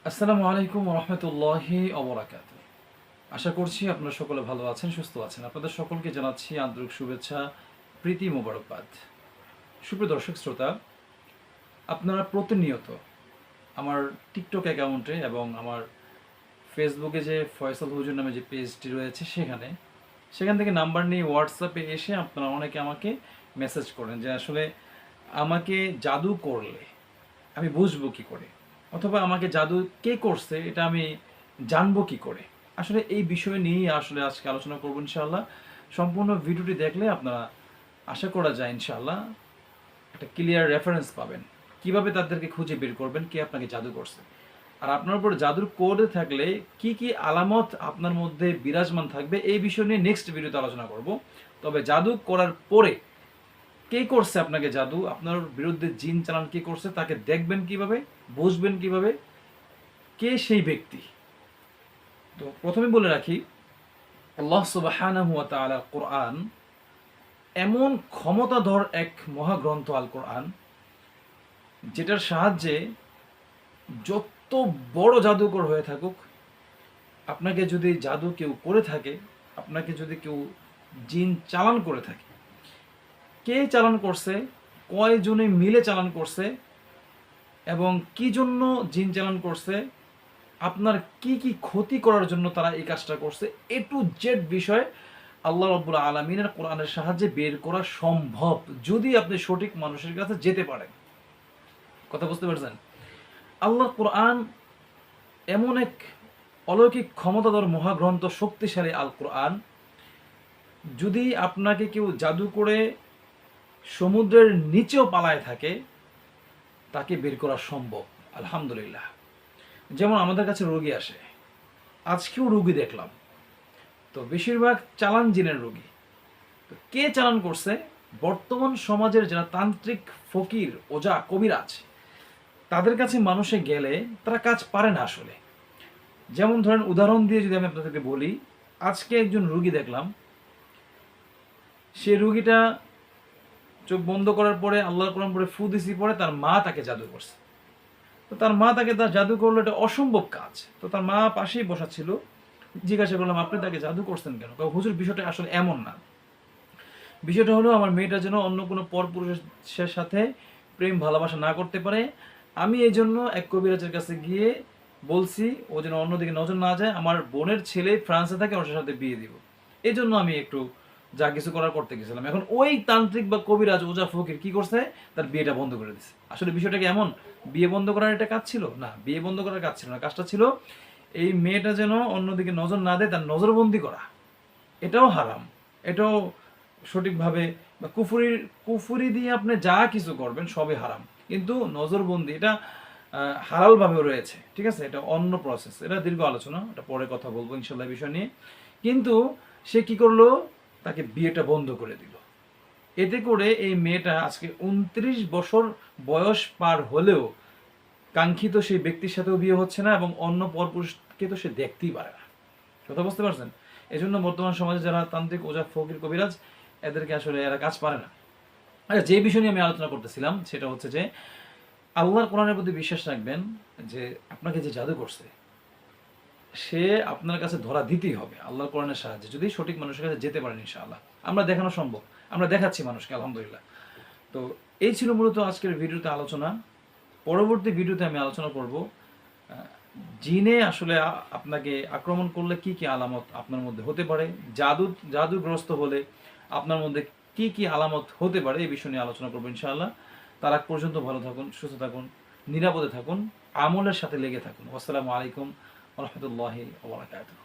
আসসালামু আলাইকুম ওয়া রাহমাতুল্লাহি ওয়া বারাকাতুহু। আশা করছি আপনারা সকলে ভালো আছেন, সুস্থ আছেন। আপনাদের সকলকে জানাচ্ছি আন্তরিক শুভেচ্ছা, প্রীতি মোবারকবাদ। সুপ্রিয় দর্শক শ্রোতা, আপনারা প্রতিনিয়ত আমার টিকটক অ্যাকাউন্টে এবং আমার ফেসবুকে যে ফয়সাল হুজুর নামে যে পেজটি রয়েছে সেখান থেকে নাম্বার নিয়ে হোয়াটসঅ্যাপে এসে আপনারা অনেকে আমাকে মেসেজ করেন যে আসলে আমাকে জাদু করলে আমি বুঝবো কি করে, অথবা আমাকে জাদু কে করছে এটা আমি জানবো কি করে। আসলে এই বিষয় নিয়েই আসলে আজকে আলোচনা করবো ইনশাআল্লাহ। সম্পূর্ণ ভিডিওটি দেখলে আপনারা আশা করা যায় ইনশাআল্লাহ একটা ক্লিয়ার রেফারেন্স পাবেন কিভাবে তাদেরকে খুঁজে বের করবেন কে আপনাকে জাদু করছে। আর আপনার উপর জাদুর কোড থাকলে কি কি আলামত আপনার মধ্যে বিরাজমান থাকবে এই বিষয় নিয়ে নেক্সট ভিডিওতে আলোচনা করব। তবে জাদু করার পরে কে করছে আপনাকে জাদু, আপনার বিরুদ্ধে জিন চালান কে করছে তাকে দেখবেন কিভাবে, বুঝবেন কিভাবে, কে সেই ব্যক্তি। তো প্রথমে বলে রাখি, আল্লাহ সুবহানাহু ওয়া তাআলা কোরআন এমন ক্ষমতাধর এক মহাগ্রন্থ আল কোরআন, যেটার সাহায্যে যত বড় জাদুকর হয়ে থাকুক, আপনাকে যদি জাদু কেউ করে থাকে, আপনাকে যদি কেউ জিন চালান করে থাকে, কে চালান করছে, কয়জনে মিলে চালান করছে এবং কি জন্য জিন চালান করছে, আপনার কি কি ক্ষতি করার জন্য তারা এই কাজটা করছে, এ টু জেড বিষয় আল্লাহ রাব্বুল আলামিনের কোরআনের সাহায্যে বের করা সম্ভব যদি আপনি সঠিক মানুষের কাছে যেতে পারেন। কথা বুঝতে পারছেন? আল্লাহর কোরআন এমন এক অলৌকিক ক্ষমতাধর মহাগ্রন্থ, শক্তিশালী আল কোরআন, যদি আপনাকে কেউ জাদু করে সমুদ্রের নিচেও পালায় থাকে তাকে বের করা সম্ভব আলহামদুলিল্লাহ। যেমন আমাদের কাছে রোগী আসে, আজকেও রোগী দেখলাম, তো বেশিরভাগ চালান জিনের রোগী। তো কে চালান করছে? বর্তমান সমাজের যারা তান্ত্রিক, ফকির, ওজা, কবিরাজ, তাদের কাছে মানুষে গেলে তারা কাজ পারে না আসলে। যেমন ধরেন, উদাহরণ দিয়ে যদি আমি আপনাদেরকে বলি, আজকে একজন রুগী দেখলাম, সে রুগীটা চোখ বন্ধ করার পরে আল্লাহর কোরআন পড়ে ফু দিছি, পরে তার মা তাকে জাদু করছে। তো তার মা তাকে তার জাদু করলো, এটা অসম্ভব কাজ। তো তার মা পাশেই বসা ছিল, জিজ্ঞাসা করলাম আপনি তাকে জাদু করছেন কেন? হুজুর, বিষয়টা আসলে এমন না। বিষয়টা হলো, আমার মেয়েটা যেন অন্য কোনো পরপুরুষের সাথে প্রেম ভালোবাসা না করতে পারে, আমি এই জন্য এক কবিরাজের কাছে গিয়ে বলছি ও যেন অন্যদিকে নজর না যায়, আমার বোনের ছেলে ফ্রান্সে থাকে, ওর সাথে বিয়ে দিব। এই জন্য আমি একটু যা কিছু করার করতে গেছিলাম। এখন ওই তান্ত্রিক বা কবিরাজ, ওজা, ফকির কি করছে? তার বিয়েটা বন্ধ করে দিচ্ছে। আসলে বিষয়টা কি এমন? বিয়ে বন্ধ করার এটা কাজ ছিল না, বিয়ে বন্ধ করার কাজ ছিল না। কাজটা ছিল এই মেয়েটা যেন অন্যদিকে নজর না দেয়, তার নজরবন্দি করা। এটাও হারাম, এটাও সঠিকভাবে বা কুফুরি দিয়ে আপনি যা কিছু করবেন সবই হারাম। কিন্তু নজরবন্দি এটা হালালভাবেও রয়েছে, ঠিক আছে? এটা অন্য প্রসেস, এটা দীর্ঘ আলোচনা, এটা পরে কথা বলবো ইনশাল্লাহ বিষয় নিয়ে। কিন্তু সে কি করলো? তাকে বিয়েটা বন্ধ করে দিল। এতে করে এই মেয়েটা আজকে 29 বছর বয়স পার হলেও কাঙ্ক্ষিত সেই ব্যক্তির সাথেও বিয়ে হচ্ছে না, এবং অন্য পরপুরুষকে তো সে দেখতেই পারে না। কথা বুঝতে পারছেন? এই জন্য বর্তমান সমাজে যারা তান্ত্রিক, ওজা, ফকির, কবিরাজ, এদেরকে আসলে এরা কাজ পারে না। আচ্ছা, যে বিষয় নিয়ে আমি আলোচনা করতেছিলাম সেটা হচ্ছে যে আল্লাহর কোরআনের প্রতি বিশ্বাস রাখবেন, যে আপনাকে যে জাদু করছে সে আপনার কাছে ধরা দিতেই হবে আল্লাহর কোরআনের সাহায্যে, যদি সঠিক মানুষের কাছে যেতে পারেন ইনশাআল্লাহ। আমরা দেখানো সম্ভব, আমরা দেখাচ্ছি মানুষকে আলহামদুলিল্লাহ। তো এই ছিল মূলত আজকের ভিডিওতে আলোচনা। পরবর্তী ভিডিওতে আমি আলোচনা করব জিনে আসলে আপনাকে আক্রমণ করলে কি কি আলামত আপনার মধ্যে হতে পারে, জাদুগ্রস্ত হলে আপনার মধ্যে কি কি আলামত হতে পারে, এই বিষয় নিয়ে আলোচনা করবো ইনশাআল্লাহ। তার আগ পর্যন্ত ভালো থাকুন, সুস্থ থাকুন, নিরাপদে থাকুন, আমলের সাথে লেগে থাকুন। আসসালামু আলাইকুম ওয়া রাহমাতুল্লাহি ওয়া বারাকাতুহু।